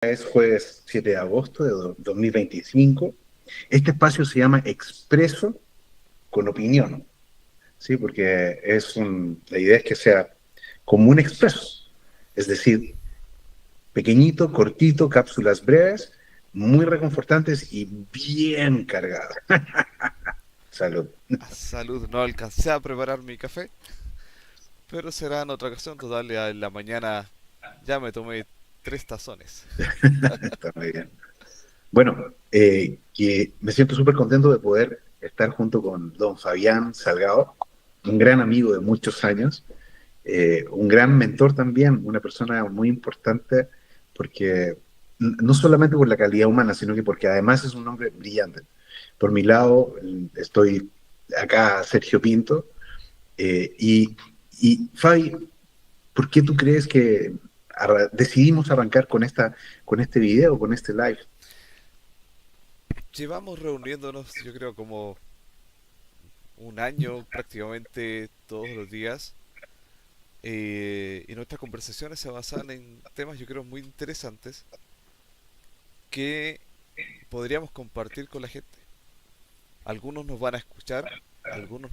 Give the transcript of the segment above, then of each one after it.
Es jueves 7 de agosto de 2025. Este espacio se llama Expreso con Opinión, ¿sí? Porque la idea es que sea como un expreso, es decir, pequeñito, cortito, cápsulas breves, muy reconfortantes y bien cargadas. Salud. Salud, no alcancé a preparar mi café, pero será en otra ocasión. Total, ya en la mañana ya me tomé 3 tazones. Está muy bien. Bueno, que me siento súper contento de poder estar junto con don Fabián Salgado, un gran amigo de muchos años, un gran mentor también, una persona muy importante, porque no solamente por la calidad humana, sino que porque además es un hombre brillante. Por mi lado, estoy acá, Sergio Pinto, eh, y, y Fabi, ¿por qué tú crees que decidimos arrancar con este video, con este live? Llevamos reuniéndonos, yo creo, como un año prácticamente todos los días. Y nuestras conversaciones se basan en temas, yo creo, muy interesantes que podríamos compartir con la gente. Algunos nos van a escuchar, algunos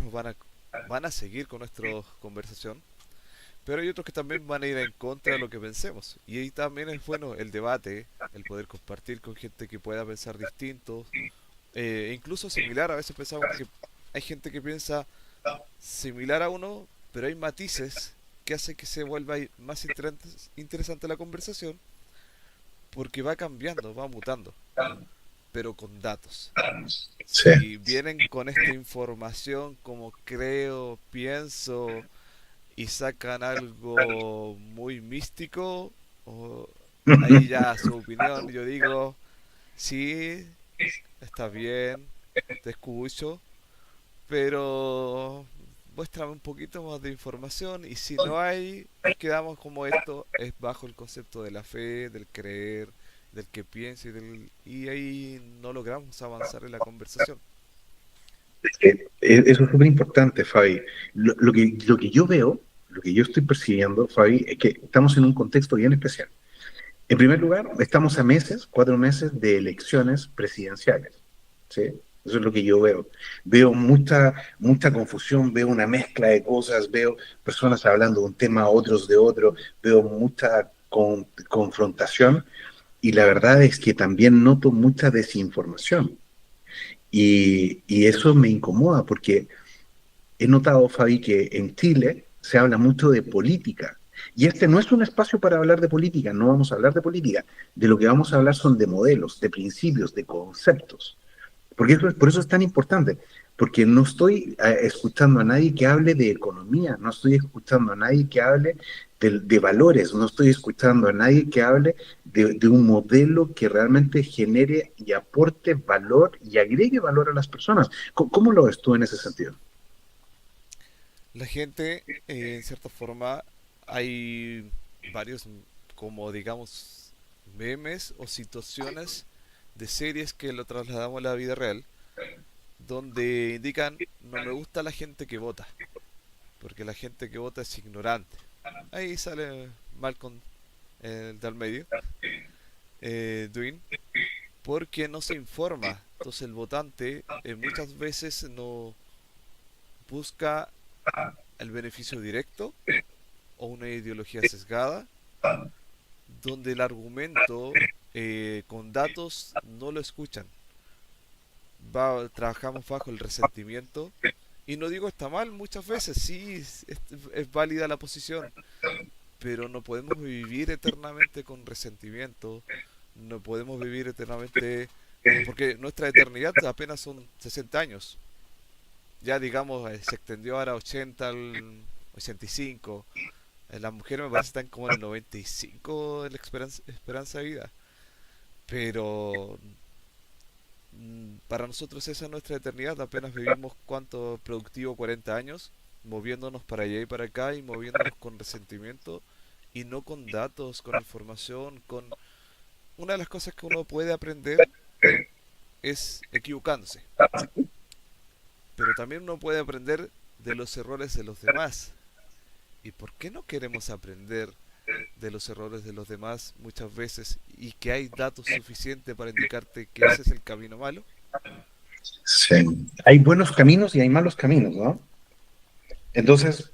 van a seguir con nuestra conversación. Pero hay otros que también van a ir en contra de lo que pensemos. Y ahí también es bueno el debate, el poder compartir con gente que pueda pensar distinto, incluso similar. A veces pensamos que hay gente que piensa similar a uno, pero hay matices que hacen que se vuelva más interesante la conversación porque va cambiando, va mutando, pero con datos. Sí. Si vienen con esta información como creo, pienso, y sacan algo muy místico, o ahí ya su opinión, yo digo, sí, está bien, te escucho, pero muéstrame un poquito más de información y si no hay, nos quedamos como esto es bajo el concepto de la fe, del creer, del que piensa y ahí no logramos avanzar en la conversación. Eso es súper importante, Fabi. Lo que yo veo, lo que yo estoy percibiendo, Fabi, es que estamos en un contexto bien especial. En primer lugar, estamos a meses, 4 meses de elecciones presidenciales, ¿sí? Eso es lo que yo veo. Veo mucha confusión, veo una mezcla de cosas, veo personas hablando de un tema, otros de otro, veo mucha confrontación y la verdad es que también noto mucha desinformación. Y eso me incomoda porque he notado, Fabi, que en Chile se habla mucho de política. Y este no es un espacio para hablar de política, no vamos a hablar de política. De lo que vamos a hablar son de modelos, de principios, de conceptos. Porque por eso es tan importante, porque no estoy escuchando a nadie que hable de economía, no estoy escuchando a nadie que hable de valores, no estoy escuchando a nadie que hable de un modelo que realmente genere y aporte valor y agregue valor a las personas. ¿Cómo lo ves tú en ese sentido? La gente, en cierta forma, hay varios, como digamos, memes o situaciones de series que lo trasladamos a la vida real, donde indican, no me gusta la gente que vota, porque la gente que vota es ignorante. Ahí sale Malcolm del medio, Dwayne, porque no se informa. Entonces el votante muchas veces no busca el beneficio directo o una ideología sesgada, donde el argumento con datos no lo escuchan. Trabajamos bajo el resentimiento y no digo está mal muchas veces, sí, es válida la posición, pero no podemos vivir eternamente con resentimiento, no podemos vivir eternamente, porque nuestra eternidad apenas son 60 años, ya digamos se extendió ahora a 80 al 85, las mujeres me parece que están como en el 95 de la esperanza de vida, pero para nosotros esa es nuestra eternidad, apenas vivimos cuánto productivo 40 años, moviéndonos para allá y para acá y moviéndonos con resentimiento y no con datos, con información, con... Una de las cosas que uno puede aprender es equivocándose, pero también uno puede aprender de los errores de los demás. ¿Y por qué no queremos aprender de los errores de los demás muchas veces y que hay datos suficientes para indicarte que ese es el camino malo. Sí. Hay buenos caminos y hay malos caminos, ¿no? Entonces,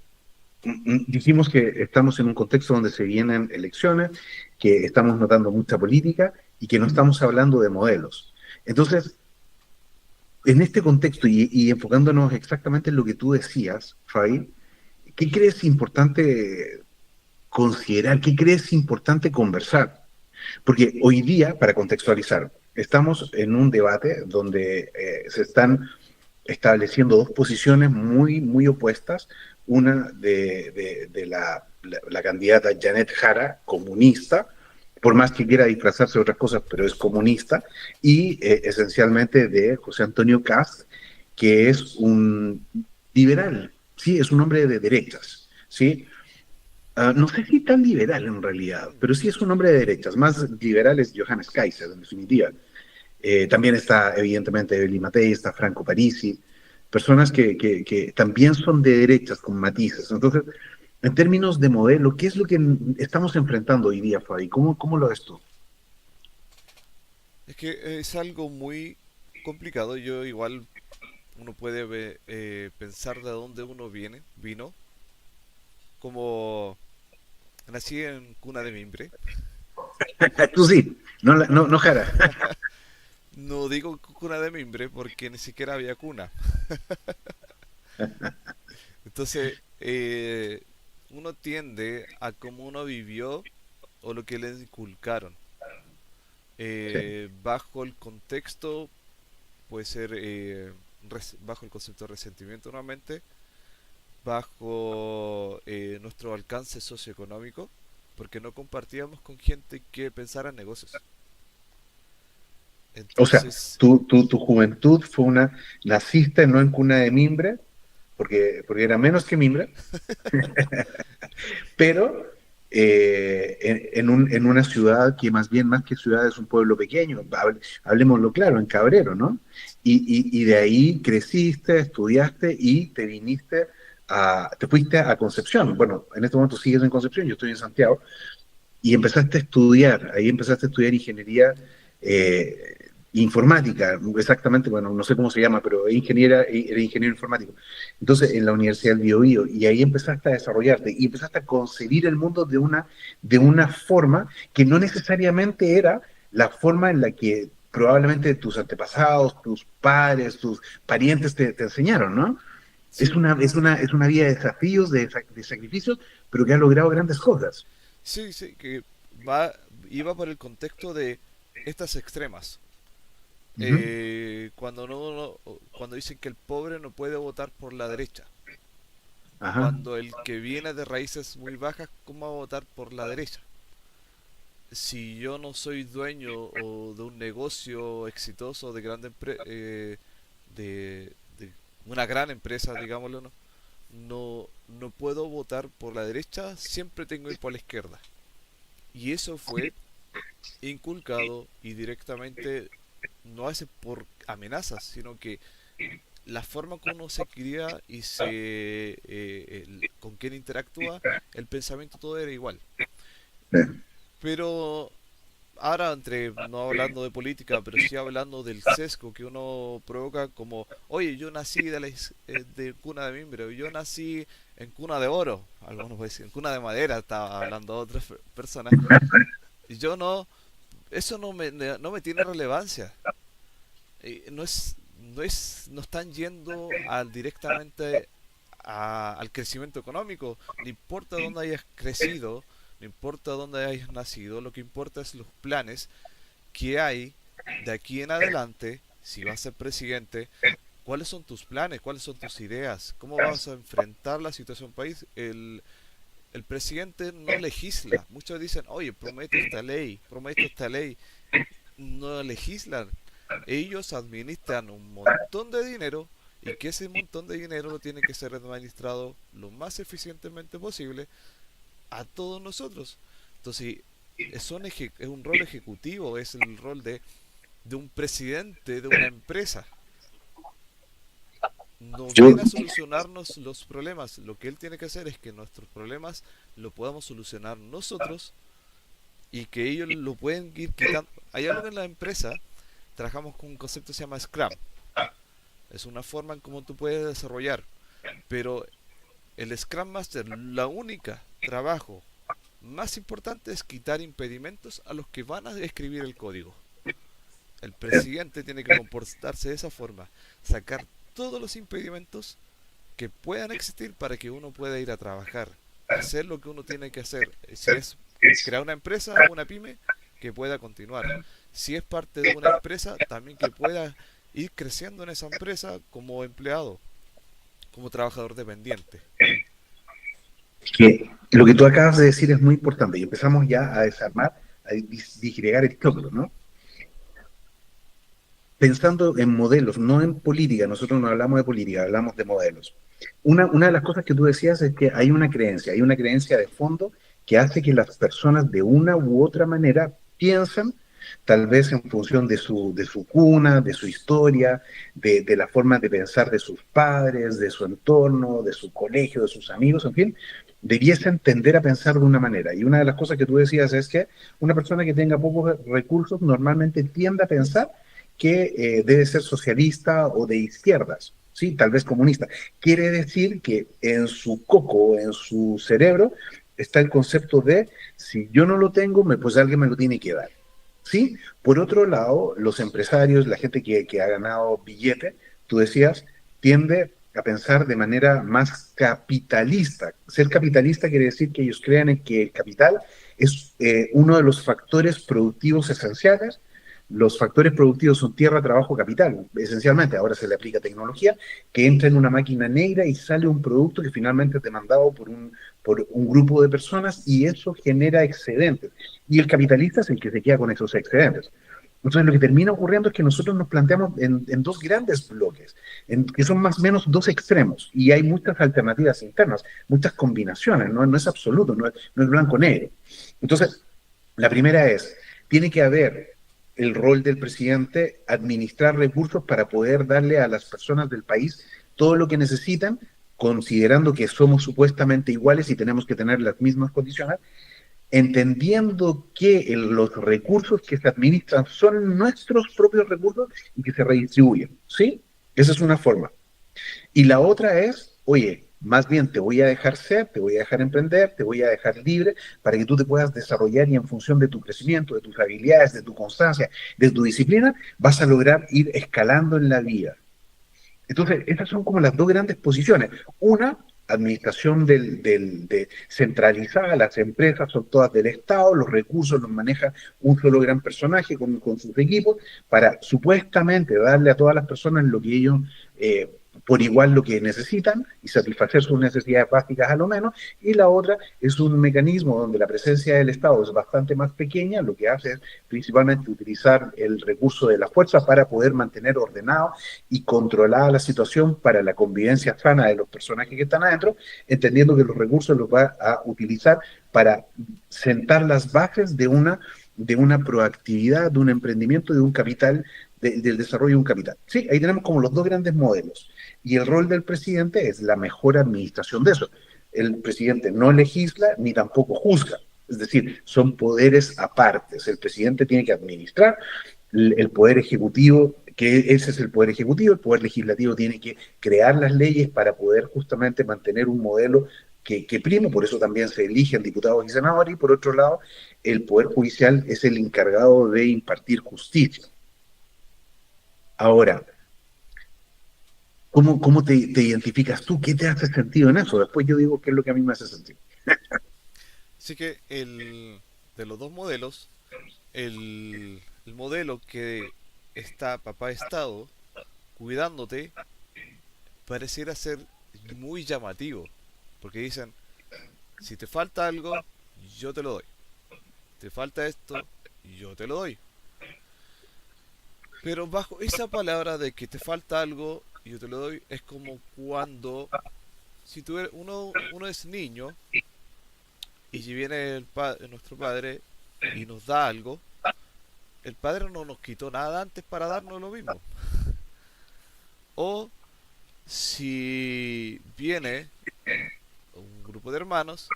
dijimos que estamos en un contexto donde se vienen elecciones, que estamos notando mucha política y que no estamos hablando de modelos. Entonces, en este contexto y enfocándonos exactamente en lo que tú decías, Fabi, ¿qué crees importante considerar? ¿Qué crees importante conversar? Porque hoy día, para contextualizar, estamos en un debate donde se están estableciendo dos posiciones muy opuestas. Una de la candidata Janet Jara, comunista, por más que quiera disfrazarse de otras cosas, pero es comunista, y esencialmente de José Antonio Cast, que es un liberal, sí, es un hombre de derechas, ¿sí? No sé si tan liberal en realidad, pero sí es un hombre de derechas. Más liberal es Johannes Kaiser, en definitiva. También está, evidentemente, Evelyn Matei, está Franco Parisi, personas que también son de derechas con matices. Entonces, en términos de modelo, ¿qué es lo que estamos enfrentando hoy día, Fabi? ¿Cómo lo ves tú? Es que es algo muy complicado. Yo igual uno puede pensar de dónde uno vino, como nací en cuna de mimbre. Tú sí, no Jara. No digo cuna de mimbre porque ni siquiera había cuna. Entonces, uno tiende a cómo uno vivió o lo que le inculcaron. Sí. Bajo el contexto, puede ser bajo el concepto de resentimiento nuevamente, bajo nuestro alcance socioeconómico, porque no compartíamos con gente que pensara en negocios. O sea, Entonces, tu juventud fue naciste no en cuna de mimbre, porque era menos que mimbre, pero en una ciudad que más bien, más que ciudad, es un pueblo pequeño, hablemoslo claro, en Cabrero, ¿no? Y de ahí creciste, estudiaste y te fuiste a Concepción. Bueno, en este momento sigues en Concepción, yo estoy en Santiago, y empezaste a estudiar, ahí empezaste a estudiar ingeniería informática, exactamente, bueno, no sé cómo se llama, pero era ingeniero informático. Entonces, en la Universidad del Biobío, y ahí empezaste a desarrollarte y empezaste a concebir el mundo de una forma que no necesariamente era la forma en la que probablemente tus antepasados, tus padres, tus parientes te enseñaron, ¿no? Es sí, una, es una, es una vida de desafíos, de sacrificios, pero que ha logrado grandes cosas. sí, que va, iba por el contexto de estas extremas. Ujú. Cuando dicen que el pobre no puede votar por la derecha, Ajá. cuando el que viene de raíces muy bajas, ¿cómo va a votar por la derecha? Si yo no soy dueño o de un negocio exitoso de de una gran empresa, digámoslo, no puedo votar por la derecha, siempre tengo que ir por la izquierda. Y eso fue inculcado y directamente no hace por amenazas, sino que la forma como uno se cría y con quién interactúa, el pensamiento todo era igual. Sí. Pero ahora, no hablando de política, pero sí hablando del sesgo que uno provoca, como, oye, yo nací de cuna de mimbre, yo nací en cuna de oro, algunos pueden decir, en cuna de madera, estaba hablando otras personas, y yo no, eso no me tiene relevancia. No están yendo directamente al crecimiento económico. No importa dónde hayas crecido, no importa dónde hayas nacido, lo que importa es los planes que hay de aquí en adelante, si vas a ser presidente, cuáles son tus planes, cuáles son tus ideas, cómo vas a enfrentar la situación país. El presidente no legisla. Muchos dicen, oye, promete esta ley. No legislan. Ellos administran un montón de dinero y que ese montón de dinero lo tiene que ser administrado lo más eficientemente posible a todos nosotros. Entonces, es un rol ejecutivo, es el rol de un presidente de una empresa. No Yo, viene a solucionarnos los problemas. Lo que él tiene que hacer es que nuestros problemas lo podamos solucionar nosotros y que ellos lo pueden ir quitando. Hay algo en la empresa, trabajamos con un concepto que se llama Scrum. Es una forma en cómo tú puedes desarrollar, pero el Scrum Master, la única trabajo más importante es quitar impedimentos a los que van a escribir el código. El presidente tiene que comportarse de esa forma, sacar todos los impedimentos que puedan existir para que uno pueda ir a trabajar, hacer lo que uno tiene que hacer. Si es crear una empresa, una pyme, que pueda continuar. Si es parte de una empresa, también que pueda ir creciendo en esa empresa como empleado, como trabajador dependiente. Que lo que tú acabas de decir es muy importante y empezamos ya a desarmar, a disgregar el choclo, ¿no? Pensando en modelos, no en política, nosotros no hablamos de política, hablamos de modelos. Una de las cosas que tú decías es que hay una creencia de fondo que hace que las personas de una u otra manera piensan, tal vez en función de su cuna, de su historia, de la forma de pensar de sus padres, de su entorno, de su colegio, de sus amigos, en fin, debiesen tender a pensar de una manera. Y una de las cosas que tú decías es que una persona que tenga pocos recursos normalmente tiende a pensar que debe ser socialista o de izquierdas, ¿sí? Tal vez comunista. Quiere decir que en su coco, en su cerebro, está el concepto de si yo no lo tengo, pues alguien me lo tiene que dar. ¿Sí? Por otro lado, los empresarios, la gente que ha ganado billete, tú decías, tiende a pensar de manera más capitalista. Ser capitalista quiere decir que ellos crean en que el capital es uno de los factores productivos esenciales. Los factores productivos son tierra, trabajo, capital, esencialmente. Ahora se le aplica tecnología que entra en una máquina negra y sale un producto que finalmente es demandado por un grupo de personas y eso genera excedentes. Y el capitalista es el que se queda con esos excedentes. Entonces, lo que termina ocurriendo es que nosotros nos planteamos en dos grandes bloques, que son más o menos dos extremos, y hay muchas alternativas internas, muchas combinaciones, no es absoluto, no es blanco-negro. Entonces, la primera es, tiene que haber el rol del presidente, administrar recursos para poder darle a las personas del país todo lo que necesitan, considerando que somos supuestamente iguales y tenemos que tener las mismas condiciones, entendiendo que los recursos que se administran son nuestros propios recursos y que se redistribuyen, ¿sí? Esa es una forma. Y la otra es, oye, más bien te voy a dejar ser, te voy a dejar emprender, te voy a dejar libre para que tú te puedas desarrollar y en función de tu crecimiento, de tus habilidades, de tu constancia, de tu disciplina, vas a lograr ir escalando en la vida. Entonces, esas son como las dos grandes posiciones. Una, administración de centralizada, las empresas son todas del Estado, los recursos los maneja un solo gran personaje con sus equipos para supuestamente darle a todas las personas lo que ellos por igual lo que necesitan y satisfacer sus necesidades básicas a lo menos, y la otra es un mecanismo donde la presencia del Estado es bastante más pequeña, lo que hace es principalmente utilizar el recurso de la fuerza para poder mantener ordenado y controlada la situación para la convivencia sana de los personajes que están adentro, entendiendo que los recursos los va a utilizar para sentar las bases de una proactividad, de un emprendimiento, de un capital, del desarrollo de un capital. Sí, ahí tenemos como los dos grandes modelos. Y el rol del presidente es la mejor administración de eso. El presidente no legisla ni tampoco juzga. Es decir, son poderes apartes. El presidente tiene que administrar, el poder ejecutivo, que ese es el poder legislativo tiene que crear las leyes para poder justamente mantener un modelo que prime, por eso también se eligen diputados y senadores, y por otro lado, el poder judicial es el encargado de impartir justicia. Ahora, ¿cómo te identificas tú? ¿Qué te hace sentido en eso? Después yo digo qué es lo que a mí me hace sentido. Así que de los dos modelos, el modelo que está papá Estado cuidándote pareciera ser muy llamativo. Porque dicen, si te falta algo, yo te lo doy. Te falta esto, yo te lo doy. Pero bajo esa palabra de que te falta algo, yo te lo doy, es como cuando, si uno es niño y si viene nuestro padre y nos da algo, el padre no nos quitó nada antes para darnos lo mismo. O si viene un grupo de hermanos,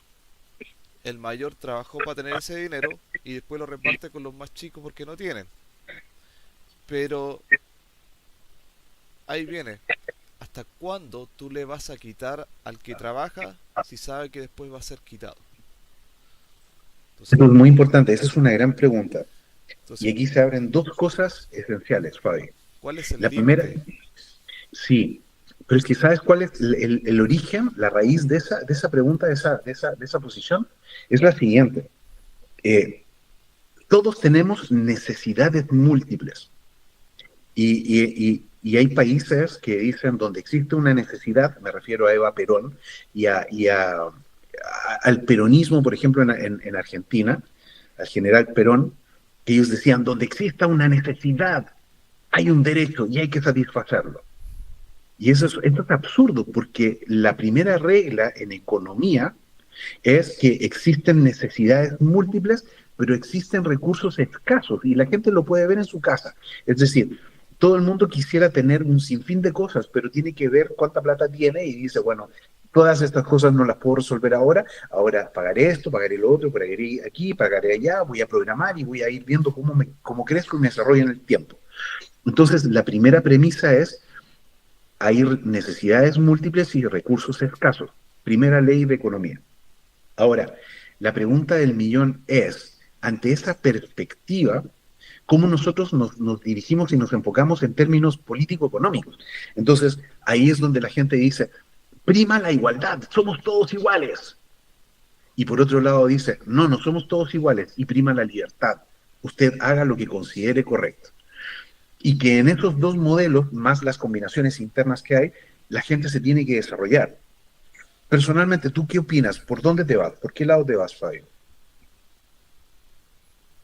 el mayor trabajó para tener ese dinero y después lo reparte con los más chicos porque no tienen. Pero ahí viene, ¿hasta cuándo tú le vas a quitar al que trabaja si sabe que después va a ser quitado? Entonces, Eso es muy importante, esa es una gran pregunta. Y entonces aquí se abren dos cosas esenciales, Fabi. ¿cuál es el La primera, límite? sí, pero es que ¿sabes cuál es el origen, la raíz de esa pregunta, de esa posición? Es la siguiente. Eh, todos tenemos necesidades múltiples y hay países que dicen donde existe una necesidad, me refiero a Eva Perón al peronismo, por ejemplo, en Argentina, al general Perón, que ellos decían, donde exista una necesidad, hay un derecho y hay que satisfacerlo. Y eso es absurdo, porque la primera regla en economía es que existen necesidades múltiples, pero existen recursos escasos y la gente lo puede ver en su casa. Es decir, todo el mundo quisiera tener un sinfín de cosas, pero tiene que ver cuánta plata tiene y dice, bueno, todas estas cosas no las puedo resolver ahora, ahora pagaré esto, pagaré lo otro, pagaré aquí, pagaré allá, voy a programar y voy a ir viendo cómo crezco y me desarrollo en el tiempo. Entonces, la primera premisa es, hay necesidades múltiples y recursos escasos. Primera ley de economía. Ahora, la pregunta del millón es, ante esa perspectiva, ¿cómo nosotros nos dirigimos y nos enfocamos en términos político-económicos? Entonces, ahí es donde la gente dice, prima la igualdad, somos todos iguales. Y por otro lado dice, no, no somos todos iguales y prima la libertad. Usted haga lo que considere correcto. Y que en esos dos modelos, más las combinaciones internas que hay, la gente se tiene que desarrollar. Personalmente, ¿tú qué opinas? ¿Por dónde te vas? ¿Por qué lado te vas, Fabio?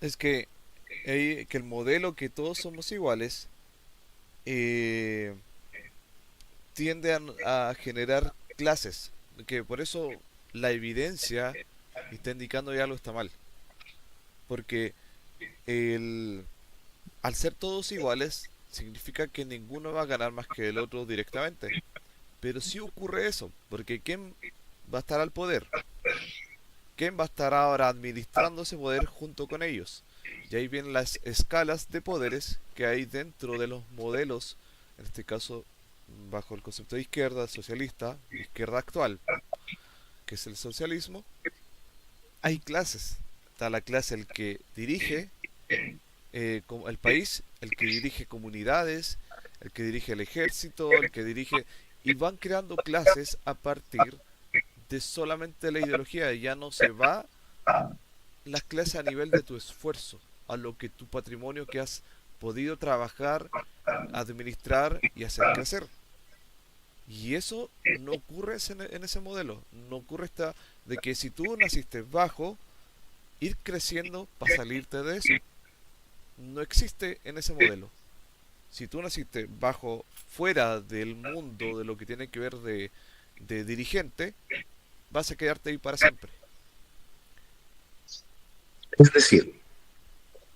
Es que el modelo que todos somos iguales eh, tiende a generar clases, que por eso la evidencia está indicando que algo está mal, porque el, al ser todos iguales significa que ninguno va a ganar más que el otro directamente, pero sí ocurre eso, porque ¿quién va a estar al poder? ¿Quién va a estar ahora administrando ese poder junto con ellos? Y ahí vienen las escalas de poderes que hay dentro de los modelos, en este caso bajo el concepto de izquierda socialista, izquierda actual, que es el socialismo. Hay clases. Está la clase el que dirige el país, el que dirige comunidades, el que dirige el ejército, el que dirige... Y van creando clases a partir de solamente la ideología. Ya no se va las clases a nivel de tu esfuerzo, a lo que tu patrimonio que has podido trabajar, administrar y hacer crecer. Y eso no ocurre en ese modelo. No ocurre esta de que si tú naciste bajo, ir creciendo para salirte de eso. No existe en ese modelo. Si tú naciste bajo, fuera del mundo de lo que tiene que ver de dirigente, vas a quedarte ahí para siempre. Es decir,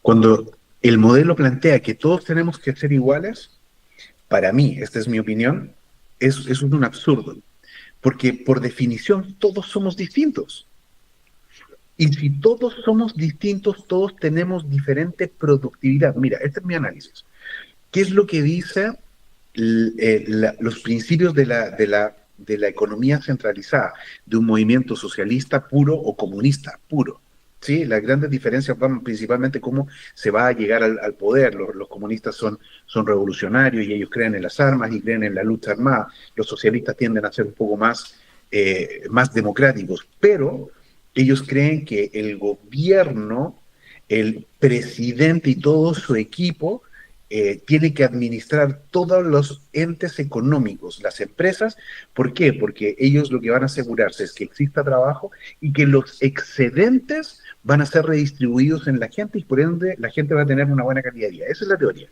cuando el modelo plantea que todos tenemos que ser iguales, para mí, esta es mi opinión, es un absurdo, porque por definición todos somos distintos. Y si todos somos distintos, todos tenemos diferente productividad. Mira, este es mi análisis. ¿Qué es lo que dice los principios de la economía centralizada, de un movimiento socialista puro o comunista puro? Sí, las grandes diferencias van principalmente cómo se va a llegar al poder. Los comunistas son revolucionarios y ellos creen en las armas y creen en la lucha armada. Los socialistas tienden a ser un poco más democráticos, pero ellos creen que el gobierno, el presidente y todo su equipo tiene que administrar todos los entes económicos, las empresas. ¿Por qué? Porque ellos lo que van a asegurarse es que exista trabajo y que los excedentes van a ser redistribuidos en la gente y por ende la gente va a tener una buena calidad de vida. Esa es la teoría.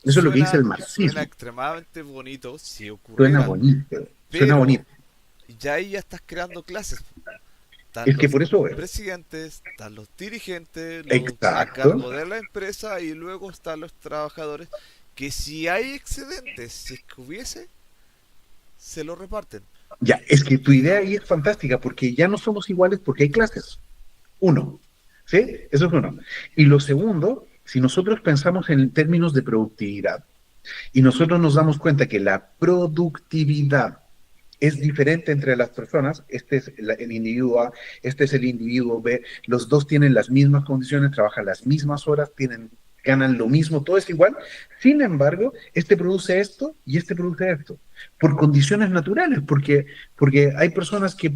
Eso es lo que dice el Suena marxismo. extremadamente bonito si Suena ocurriera, bonito, suena pero bonito. ya ahí ya estás creando clases. Están Es que los por eso es. presidentes, están los dirigentes, los a Exacto. cargo de la empresa y luego están los trabajadores que si hay excedentes, si es que hubiese, se lo reparten. Ya, es que tu idea Pero ahí es fantástica porque ya no somos iguales porque hay clases. Uno. ¿Sí? Eso es uno. Y lo segundo, si nosotros pensamos en términos de productividad y nosotros nos damos cuenta que la productividad es diferente entre las personas, este es el individuo A, este es el individuo B, los dos tienen las mismas condiciones, trabajan las mismas horas, ganan lo mismo, todo es igual. Sin embargo, este produce esto y este produce esto, por condiciones naturales, porque hay personas que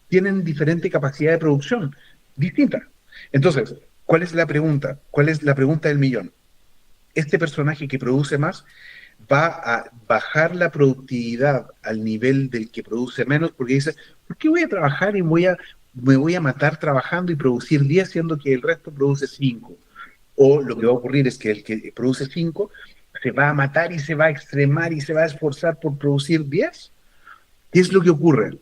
tienen diferente capacidad de producción, distinta. Entonces, ¿cuál es la pregunta? ¿Cuál es la pregunta del millón? Este personaje que produce más va a bajar la productividad al nivel del que produce menos, porque dice, ¿por qué voy a trabajar y me voy a matar trabajando y producir 10 siendo que el resto produce 5? O lo que va a ocurrir es que el que produce 5 se va a matar y se va a extremar y se va a esforzar por producir 10. ¿Qué es lo que ocurre?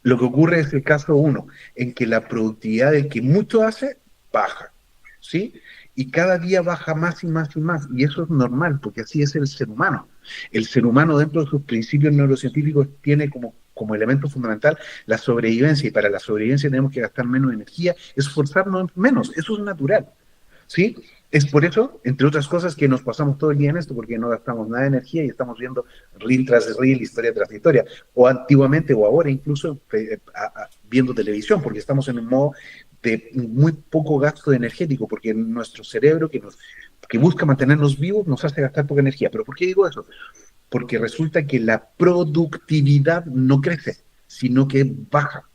Lo que ocurre es el caso uno, en que la productividad del que mucho hace baja, ¿sí? Y cada día baja más y más y más. Y eso es normal, porque así es el ser humano. El ser humano, dentro de sus principios neurocientíficos, tiene como elemento fundamental la sobrevivencia. Y para la sobrevivencia tenemos que gastar menos energía, esforzarnos menos. Eso es natural. ¿Sí? Es por eso, entre otras cosas, que nos pasamos todo el día en esto, porque no gastamos nada de energía y estamos viendo reel tras reel, historia tras historia, o antiguamente o ahora incluso viendo televisión, porque estamos en un modo de muy poco gasto energético, porque nuestro cerebro que busca mantenernos vivos nos hace gastar poca energía. ¿Pero por qué digo eso? Porque resulta que la productividad no crece, sino que baja.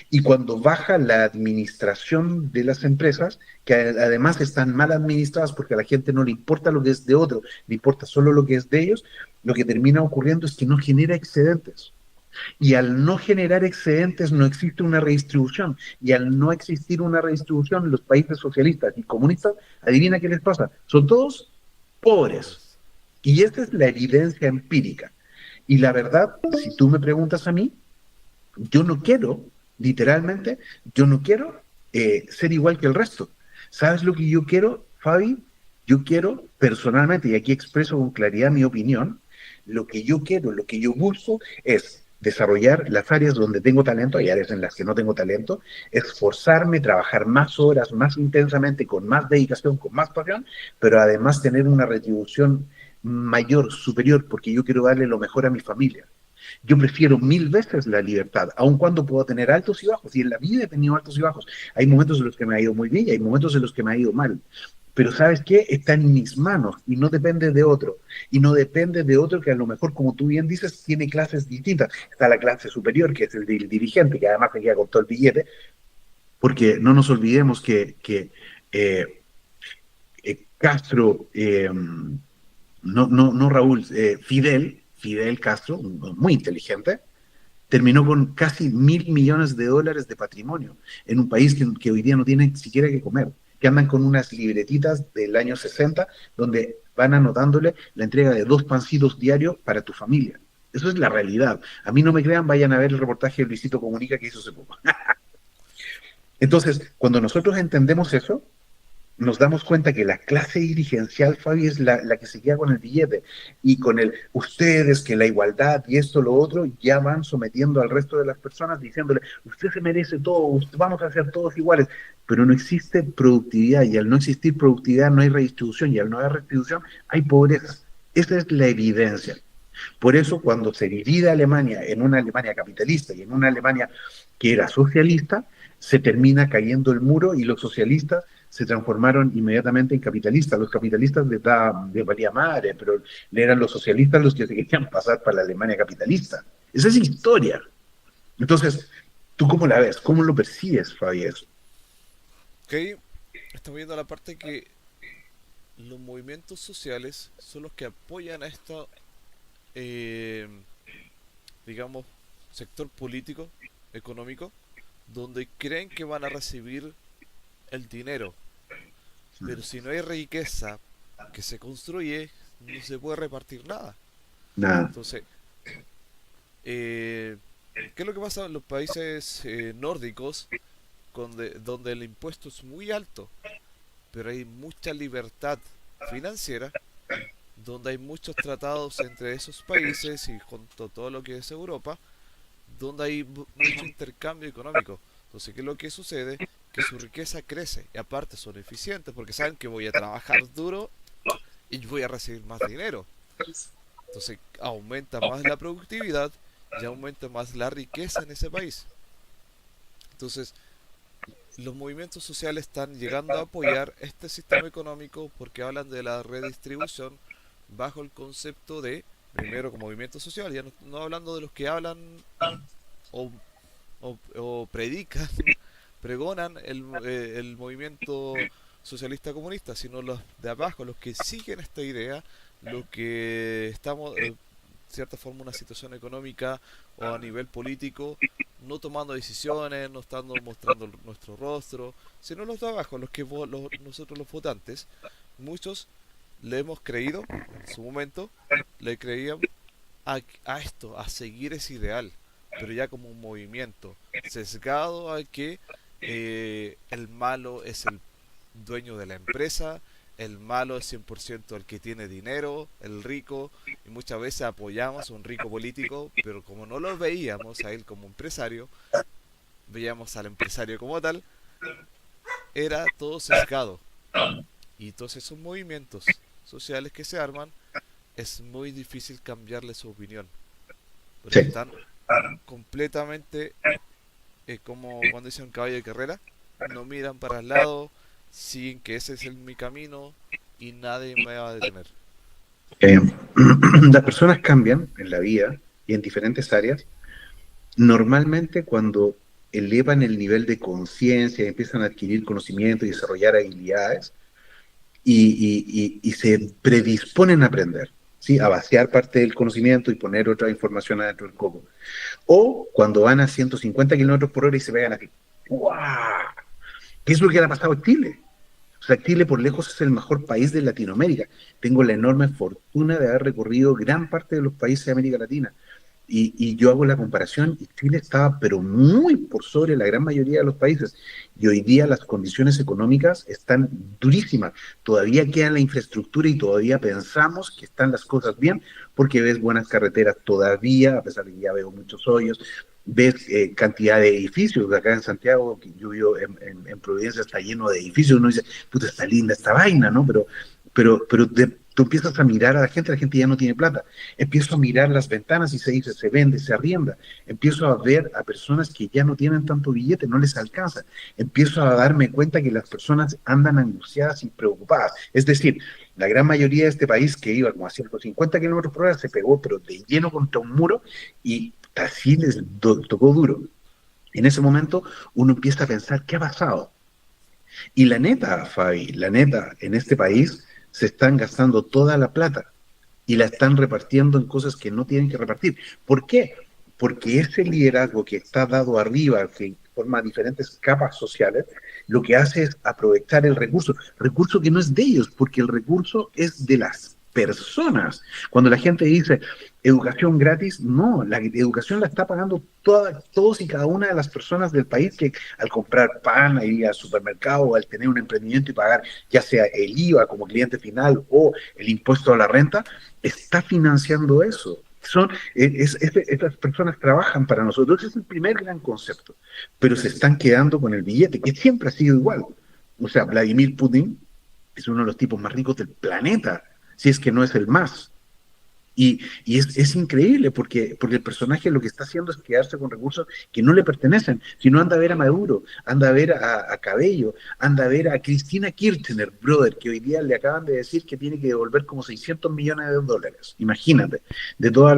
Y cuando baja la administración de las empresas, que además están mal administradas porque a la gente no le importa lo que es de otro, le importa solo lo que es de ellos, lo que termina ocurriendo es que no genera excedentes. Y al no generar excedentes no existe una redistribución. Y al no existir una redistribución, los países socialistas y comunistas, adivina qué les pasa. Son todos pobres. Pobres. Y esta es la evidencia empírica. Y la verdad, si tú me preguntas a mí, yo no quiero, literalmente, yo no quiero ser igual que el resto. ¿Sabes lo que yo quiero, Fabi? Yo quiero, personalmente, y aquí expreso con claridad mi opinión, lo que yo quiero, lo que yo busco es desarrollar las áreas donde tengo talento, hay áreas en las que no tengo talento, esforzarme, trabajar más horas, más intensamente, con más dedicación, con más pasión, pero además tener una retribución mayor, superior, porque yo quiero darle lo mejor a mi familia. Yo prefiero mil veces la libertad, aun cuando puedo tener altos y bajos. Y en la vida he tenido altos y bajos. Hay momentos en los que me ha ido muy bien y hay momentos en los que me ha ido mal. Pero ¿sabes qué? Está en mis manos y no depende de otro. Y no depende de otro que a lo mejor, como tú bien dices, tiene clases distintas. Está la clase superior, que es el del dirigente, que además se queda con todo el billete, porque no nos olvidemos que Castro, no Raúl, Fidel Castro, muy inteligente, terminó con casi 1.000 millones de dólares de patrimonio en un país que hoy día no tiene siquiera que comer, que andan con unas libretitas del año 60 donde van anotándole la entrega de 2 pancitos diarios para tu familia. Eso es la realidad. A mí no me crean, vayan a ver el reportaje de Luisito Comunica que hizo hace poco. Entonces, cuando nosotros entendemos eso, nos damos cuenta que la clase dirigencial, Fabi, es la que se queda con el billete y con el ustedes, que la igualdad y esto, lo otro, ya van sometiendo al resto de las personas diciéndole, usted se merece todo, vamos a ser todos iguales, pero no existe productividad y al no existir productividad no hay redistribución y al no haber redistribución hay pobreza. Esa es la evidencia. Por eso, cuando se divide Alemania en una Alemania capitalista y en una Alemania que era socialista, se termina cayendo el muro y los socialistas se transformaron inmediatamente en capitalistas. Los capitalistas les valía madre, pero eran los socialistas los que se querían pasar para la Alemania capitalista. Esa es historia. Entonces, ¿tú cómo la ves? ¿Cómo lo percibes, Fabián? Ok, estamos viendo la parte que los movimientos sociales son los que apoyan a esta, eh, digamos, sector político, económico, donde creen que van a recibir el dinero. Pero si no hay riqueza que se construye, no se puede repartir nada. Nada, Entonces, eh, ¿qué es lo que pasa en los países nórdicos donde el impuesto es muy alto, pero hay mucha libertad financiera, donde hay muchos tratados entre esos países y junto a todo lo que es Europa, donde hay mucho intercambio económico? Entonces, ¿qué es lo que sucede? que su riqueza crece. Y aparte son eficientes porque saben que voy a trabajar duro y voy a recibir más dinero. Entonces aumenta más la productividad y aumenta más la riqueza en ese país. Entonces los movimientos sociales están llegando a apoyar este sistema económico porque hablan de la redistribución bajo el concepto de, primero como movimiento social, ya no hablando de los que hablan o, o predican, pregonan el movimiento socialista comunista, sino los de abajo, los que siguen esta idea, los que estamos, cierta forma, una situación económica o a nivel político, no tomando decisiones, no estando mostrando nuestro rostro, sino los de abajo, los que nosotros los votantes, muchos le hemos creído en su momento, le creían a esto, a seguir ese ideal, pero ya como un movimiento sesgado a que el malo es el dueño de la empresa, el malo es 100% el que tiene dinero, el rico, y muchas veces apoyamos a un rico político, pero como no lo veíamos a él como empresario, veíamos al empresario como tal, era todo sesgado. Y entonces esos movimientos sociales que se arman, es muy difícil cambiarle su opinión, porque Sí. están completamente como cuando dicen caballo de carrera, no miran para el lado, siguen que ese es mi camino y nadie me va a detener. Eh, las personas cambian en la vida y en diferentes áreas, normalmente cuando elevan el nivel de conciencia, empiezan a adquirir conocimiento y desarrollar habilidades y se predisponen a aprender, ¿sí? A vaciar parte del conocimiento y poner otra información adentro del coco. O cuando van a 150 kilómetros por hora y se pegan así. ¡Guau! ¿Qué es lo que le ha pasado a Chile? O sea, Chile por lejos es el mejor país de Latinoamérica. Tengo la enorme fortuna de haber recorrido gran parte de los países de América Latina. Y yo hago la comparación y Chile estaba pero muy por sobre la gran mayoría de los países. Y hoy día las condiciones económicas están durísimas. Todavía queda la infraestructura y todavía pensamos que están las cosas bien porque ves buenas carreteras todavía, a pesar de que ya veo muchos hoyos, ves cantidad de edificios. Acá en Santiago, que yo vivo en Providencia, está lleno de edificios. Uno dice, puta, está linda esta vaina, ¿no? Tú empiezas a mirar a la gente ya no tiene plata. Empiezo a mirar las ventanas y se dice, se vende, se arrienda. Empiezo a ver a personas que ya no tienen tanto billete, no les alcanza. Empiezo a darme cuenta que las personas andan angustiadas y preocupadas. Es decir, la gran mayoría de este país que iba como a 150 kilómetros por hora se pegó, pero de lleno contra un muro y así les tocó duro. En ese momento uno empieza a pensar, ¿qué ha pasado? Y la neta, Fabi, la neta, en este país se están gastando toda la plata y la están repartiendo en cosas que no tienen que repartir. ¿Por qué? Porque ese liderazgo que está dado arriba, que forma diferentes capas sociales, lo que hace es aprovechar el recurso que no es de ellos, porque el recurso es de las personas. Cuando la gente dice educación gratis, no, la educación la está pagando todos y cada una de las personas del país que al comprar pan, a ir al supermercado, o al tener un emprendimiento y pagar ya sea el IVA como cliente final o el impuesto a la renta, está financiando eso. Estas personas trabajan para nosotros. Ese es el primer gran concepto. Pero se están quedando con el billete, que siempre ha sido igual. O sea, Vladimir Putin es uno de los tipos más ricos del planeta, si es que no es el más. Y es increíble porque el personaje lo que está haciendo es quedarse con recursos que no le pertenecen. Si no, anda a ver a Maduro, anda a ver a Cabello, anda a ver a Cristina Kirchner, brother, que hoy día le acaban de decir que tiene que devolver como 600 millones de dólares. Imagínate, de todos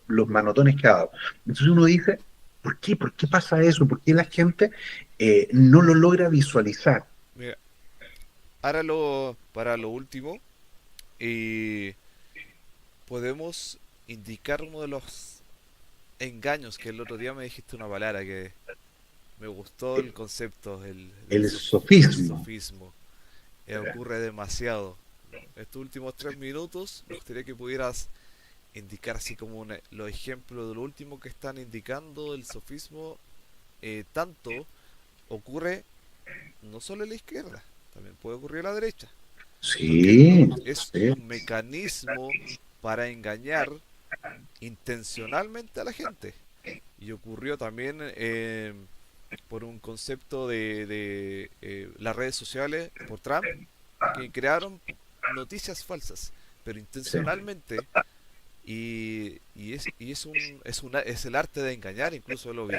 los manotones que ha dado. Entonces uno dice, ¿por qué? ¿Por qué pasa eso? ¿Por qué la gente no lo logra visualizar? Mira, ahora para lo último, eh, podemos indicar uno de los engaños que el otro día me dijiste una palabra que me gustó el concepto El del sofismo. sofismo. Ocurre demasiado. Estos últimos 3 minutos me gustaría que pudieras indicar así como los ejemplos de lo último que están indicando el sofismo. Tanto ocurre no solo en la izquierda, también puede ocurrir a la derecha, porque Sí, es sí, un mecanismo para engañar intencionalmente a la gente. Y ocurrió también por un concepto de las redes sociales, por Trump, que crearon noticias falsas, pero Sí. intencionalmente, es el arte de engañar, incluso lo vi,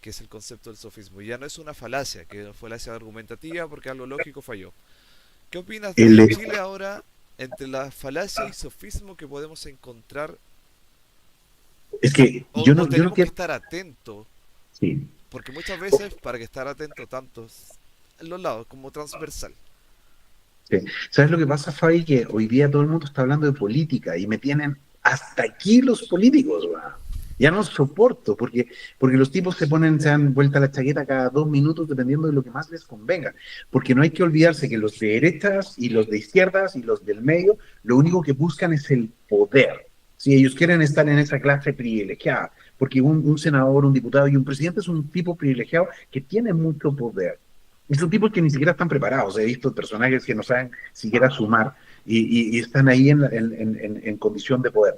que es el concepto del sofismo. Ya no es una falacia, que no fue falacia argumentativa porque algo lógico falló. ¿Qué opinas El, de eh, Chile ahora entre la falacia y sofismo que podemos encontrar es que o yo no tenemos que quiero, estar atentos? sí. Porque muchas veces, para que estar atento tantos en los lados como transversal. Sí. ¿Sabes lo que pasa, Fabi? Que hoy día todo el mundo está hablando de política y me tienen hasta aquí los políticos, weón. Ya no soporto, porque los tipos se dan vuelta la chaqueta cada 2 minutos dependiendo de lo que más les convenga. Porque no hay que olvidarse que los de derechas y los de izquierdas y los del medio, lo único que buscan es el poder. Si ellos quieren estar en esa clase privilegiada, porque un senador, un diputado y un presidente es un tipo privilegiado que tiene mucho poder. Y son tipos que ni siquiera están preparados. He visto personajes que no saben siquiera sumar y están ahí en condición de poder.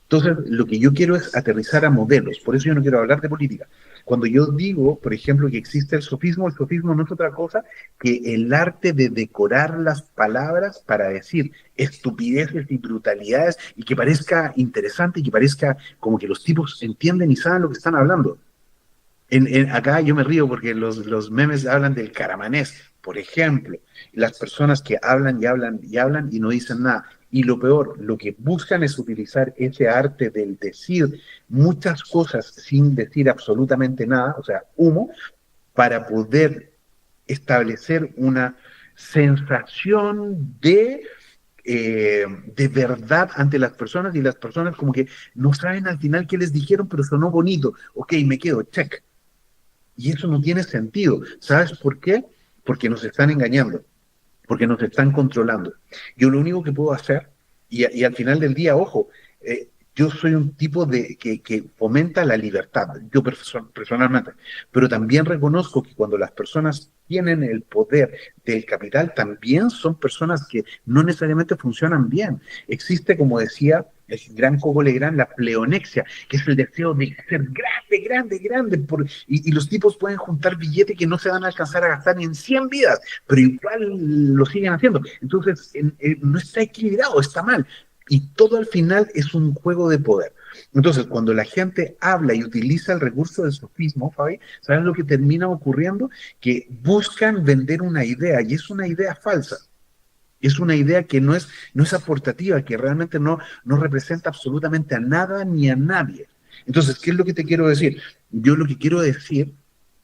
Entonces, lo que yo quiero es aterrizar a modelos. Por eso yo no quiero hablar de política. Cuando yo digo, por ejemplo, que existe el sofismo no es otra cosa que el arte de decorar las palabras para decir estupideces y brutalidades y que parezca interesante y que parezca como que los tipos entienden y saben lo que están hablando. Acá yo me río porque los memes hablan del caramanés, por ejemplo, las personas que hablan y hablan y hablan y no dicen nada. Y lo peor, lo que buscan es utilizar ese arte del decir muchas cosas sin decir absolutamente nada, o sea, humo, para poder establecer una sensación de verdad ante las personas y las personas como que no saben al final qué les dijeron, pero sonó bonito. Ok, me quedo, check. Y eso no tiene sentido. ¿Sabes por qué? Porque nos están engañando, porque nos están controlando. Yo lo único que puedo hacer, y al final del día, ojo, yo soy un tipo que fomenta la libertad, yo personalmente, pero también reconozco que cuando las personas tienen el poder del capital, también son personas que no necesariamente funcionan bien. Existe, como decía el gran Coco Legrand, la pleonexia, que es el deseo de ser grande, grande, grande, y los tipos pueden juntar billetes que no se van a alcanzar a gastar ni en 100 vidas, pero igual lo siguen haciendo. Entonces, no está equilibrado, está mal. Y todo al final es un juego de poder. Entonces, cuando la gente habla y utiliza el recurso del sofismo, Fabi, ¿sabes lo que termina ocurriendo? Que buscan vender una idea y es una idea falsa. Es una idea que no es aportativa, que realmente no representa absolutamente a nada ni a nadie. Entonces, ¿qué es lo que te quiero decir? Yo lo que quiero decir,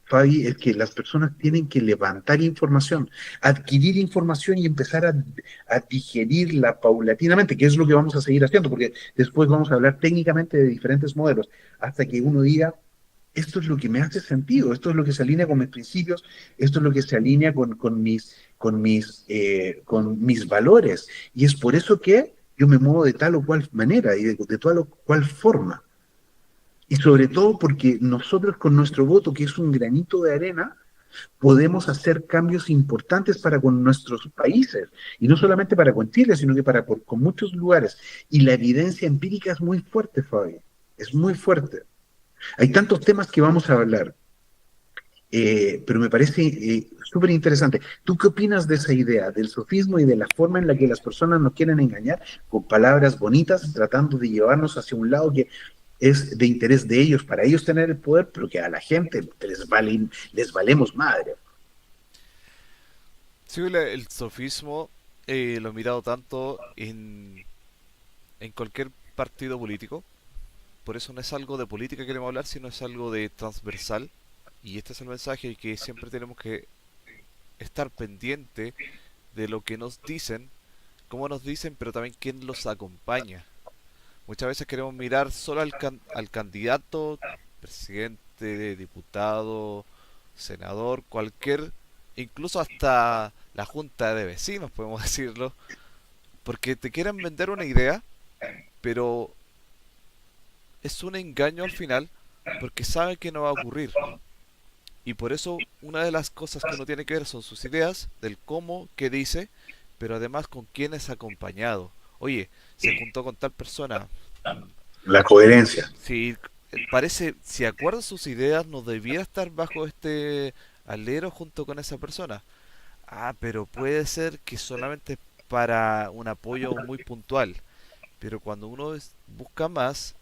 Fabi, es que las personas tienen que levantar información, adquirir información y empezar a digerirla paulatinamente, que es lo que vamos a seguir haciendo, porque después vamos a hablar técnicamente de diferentes modelos, hasta que uno diga, esto es lo que me hace sentido, esto es lo que se alinea con mis principios, esto es lo que se alinea con mis valores. Y es por eso que yo me muevo de tal o cual manera y de tal o cual forma. Y sobre todo porque nosotros con nuestro voto, que es un granito de arena, podemos hacer cambios importantes para con nuestros países. Y no solamente para con Chile, sino que con muchos lugares. Y la evidencia empírica es muy fuerte, Fabi. Es muy fuerte. Hay tantos temas que vamos a hablar, pero me parece súper interesante. ¿Tú qué opinas de esa idea, del sofismo y de la forma en la que las personas nos quieren engañar con palabras bonitas, tratando de llevarnos hacia un lado que es de interés de ellos, para ellos tener el poder, pero que a la gente les valemos madre? Sí, el sofismo lo he mirado tanto en cualquier partido político. Por eso no es algo de política que queremos hablar, sino es algo de transversal. Y este es el mensaje que siempre tenemos que estar pendiente de lo que nos dicen, cómo nos dicen, pero también quién los acompaña. Muchas veces queremos mirar solo al candidato, presidente, diputado, senador, cualquier, incluso hasta la junta de vecinos, podemos decirlo, porque te quieren vender una idea, pero es un engaño al final, porque saben que no va a ocurrir. Y por eso una de las cosas que uno tiene que ver son sus ideas, del cómo, qué dice, pero además con quién es acompañado. Oye, se juntó con tal persona. La coherencia. Si parece, si acuerda sus ideas, no debiera estar bajo este alero junto con esa persona. Ah, pero puede ser que solamente para un apoyo muy puntual. Pero cuando uno busca más,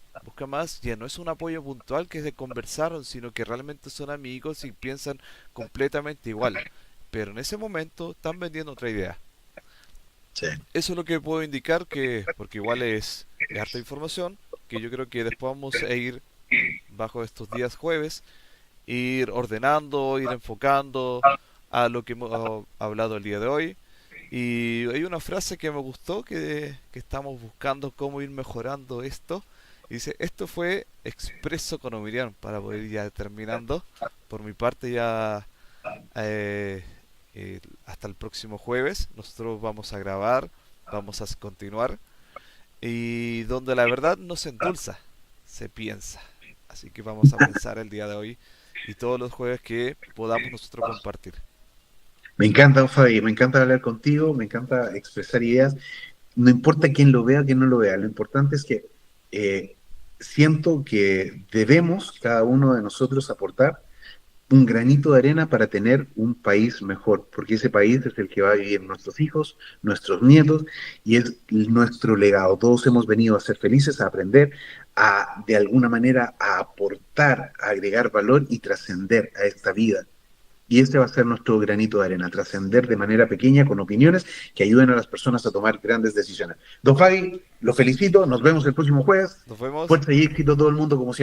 ya no es un apoyo puntual que se conversaron, sino que realmente son amigos y piensan completamente igual. Pero en ese momento están vendiendo otra idea. Sí. Eso es lo que puedo indicar que, porque igual es harta información, que yo creo que después vamos a ir bajo estos días jueves, ir ordenando, ir enfocando a lo que hemos hablado el día de hoy. Y hay una frase que me gustó, que estamos buscando cómo ir mejorando esto. Y dice, esto fue expreso con Miriam para poder ir ya terminando. Por mi parte ya eh, hasta el próximo jueves. Nosotros vamos a grabar, vamos a continuar. Y donde la verdad no se endulza, se piensa. Así que vamos a pensar el día de hoy y todos los jueves que podamos nosotros compartir. Me encanta, Fabi, me encanta hablar contigo, me encanta expresar ideas. No importa quién lo vea, quién no lo vea, lo importante es que eh, siento que debemos cada uno de nosotros aportar un granito de arena para tener un país mejor, porque ese país es el que va a vivir nuestros hijos, nuestros nietos, y es nuestro legado. Todos hemos venido a ser felices, a aprender, a de alguna manera a aportar, a agregar valor y trascender a esta vida. Y este va a ser nuestro granito de arena, trascender de manera pequeña con opiniones que ayuden a las personas a tomar grandes decisiones. Don Fabi, lo felicito, nos vemos el próximo jueves. Nos vemos. Fuerza y éxito a todo el mundo como siempre.